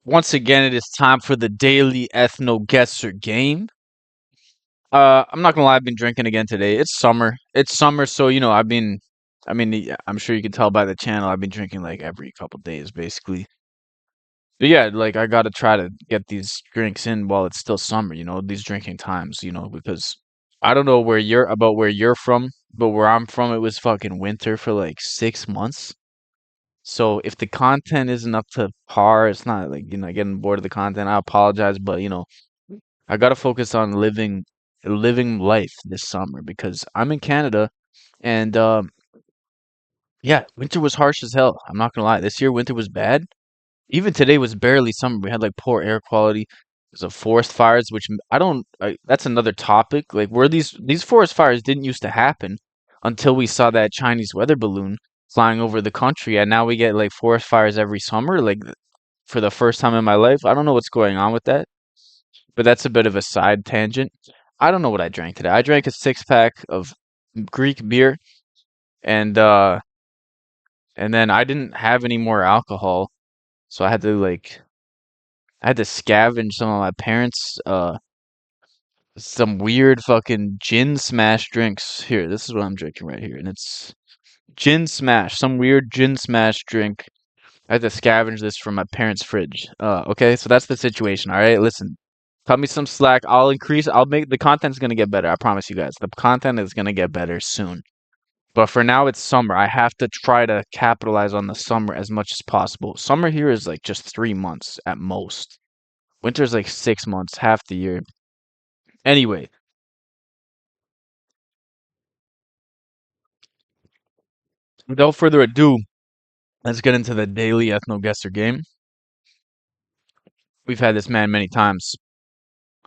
Once again, it is time for the daily Ethno Guessr game. I'm not gonna lie, I've been drinking again today. It's summer. It's summer, so I mean, yeah, I'm sure you can tell by the channel. I've been drinking like every couple days, basically. But yeah, like I gotta try to get these drinks in while it's still summer. These drinking times. Because I don't know where you're from, but where I'm from, it was fucking winter for like 6 months. So if the content isn't up to par, it's not like, getting bored of the content. I apologize, but I gotta focus on living life this summer because I'm in Canada and yeah, winter was harsh as hell. I'm not gonna lie. This year winter was bad. Even today was barely summer. We had like poor air quality. There's a forest fires, which I don't. That's another topic. Like where these forest fires didn't used to happen until we saw that Chinese weather balloon flying over the country, and now we get like forest fires every summer. Like for the first time in my life, I don't know what's going on with that. But that's a bit of a side tangent. I don't know what I drank today. I drank a 6 pack of Greek beer, and uh, and then I didn't have any more alcohol, so I had to scavenge some of my parents' some weird fucking gin smash drinks. Here, this is what I'm drinking right here, and it's gin smash, some weird gin smash drink. I had to scavenge this from my parents' fridge. Okay, so that's the situation. All right, listen, cut me some slack. I'll make the content's gonna get better. I promise you guys. The content is gonna get better soon. But for now, it's summer. I have to try to capitalize on the summer as much as possible. Summer here is like just 3 months at most. Winter's like 6 months, half the year. Anyway, without further ado, let's get into the daily Ethno Guessr game. We've had this man many times.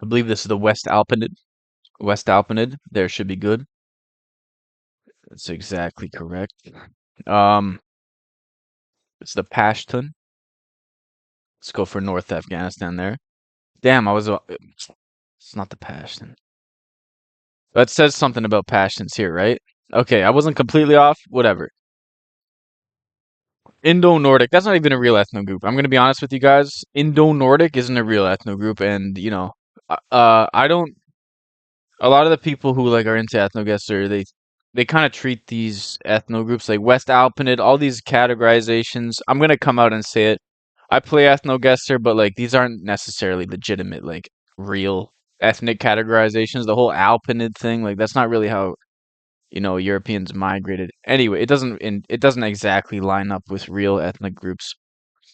I believe this is the West Alpinid. West Alpinid. There should be good. That's exactly correct. Um, it's the Pashtun. Let's go for North Afghanistan there. Damn, it's not the Pashtun. That says something about Pashtuns here, right? Okay, I wasn't completely off. Whatever. Indo-Nordic. That's not even a real ethno group. I'm gonna be honest with you guys. Indo-Nordic isn't a real ethno group, and I don't. A lot of the people who like are into ethno guesser, they kind of treat these ethno groups like West Alpinid, all these categorizations. I'm gonna come out and say it. I play ethno guesser, but like these aren't necessarily legitimate, like real ethnic categorizations. The whole Alpinid thing, like that's not really how Europeans migrated. Anyway, it doesn't exactly line up with real ethnic groups.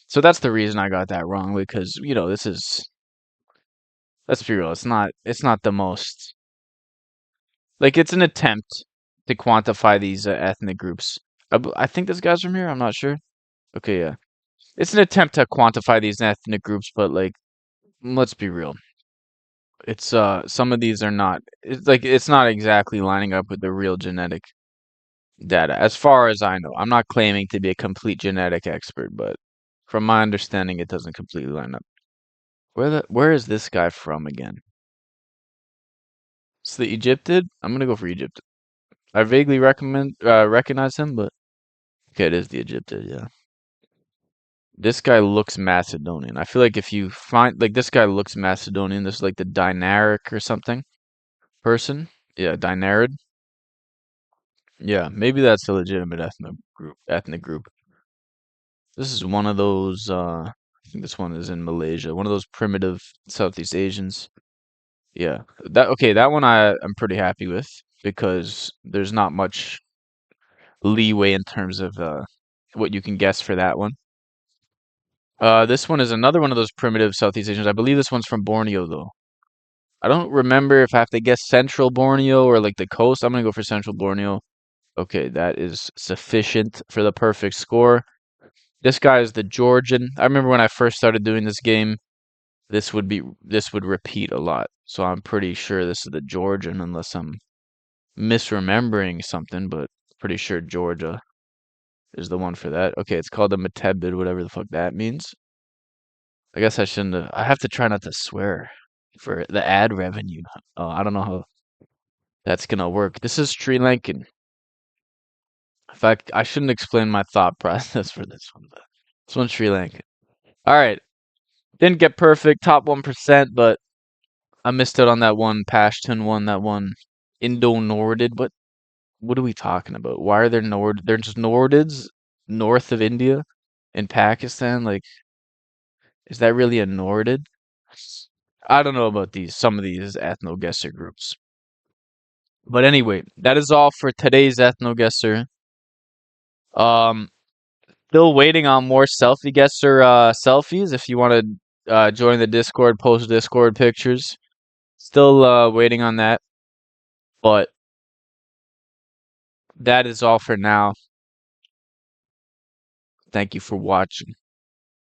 So that's the reason I got that wrong because this is, let's be real, it's not the most, like, it's an attempt to quantify these ethnic groups. I think this guy's from here. I'm not sure. Okay, yeah. It's an attempt to quantify these ethnic groups, but like, let's be real. It's some of these are not. It's not exactly lining up with the real genetic data, as far as I know. I'm not claiming to be a complete genetic expert, but from my understanding, it doesn't completely line up. Where is this guy from again? It's the Egyptid. I'm gonna go for Egypt. I vaguely recommend recognize him, but okay, it is the Egyptid. Yeah, this guy looks Macedonian. I feel like if you find like this guy looks Macedonian, this is like the Dinaric or something person. Yeah, Dinarid. Yeah, maybe that's a legitimate ethnic group. This is one of those, I think this one is in Malaysia, one of those primitive Southeast Asians. Yeah, that one I'm pretty happy with because there's not much leeway in terms of what you can guess for that one. This one is another one of those primitive Southeast Asians. I believe this one's from Borneo though. I don't remember if I have to guess Central Borneo or like the coast. I'm gonna go for Central Borneo. Okay, that is sufficient for the perfect score. This guy is the Georgian. I remember when I first started doing this game, this would repeat a lot. So I'm pretty sure this is the Georgian, unless I'm misremembering something, but pretty sure Georgia is the one for that. Okay, it's called the Metebid, whatever the fuck that means. I guess I shouldn't have, I have to try not to swear for the ad revenue. I don't know how that's gonna work. This is Sri Lankan. In fact, I shouldn't explain my thought process for this one, but this one's Sri Lankan. All right. Didn't get perfect, top 1%, but I missed it on that one Pashtun one, that one Indo-Nordid. What are we talking about? Why are there Nord? They're just Nordids north of India in Pakistan. Like, is that really a Nordid? I don't know about some of these ethno guesser groups. But anyway, that is all for today's ethno guesser. Um, Still waiting on more selfie guesser selfies. If you want to join the Discord, post Discord pictures. Still waiting on that. But that is all for now. Thank you for watching.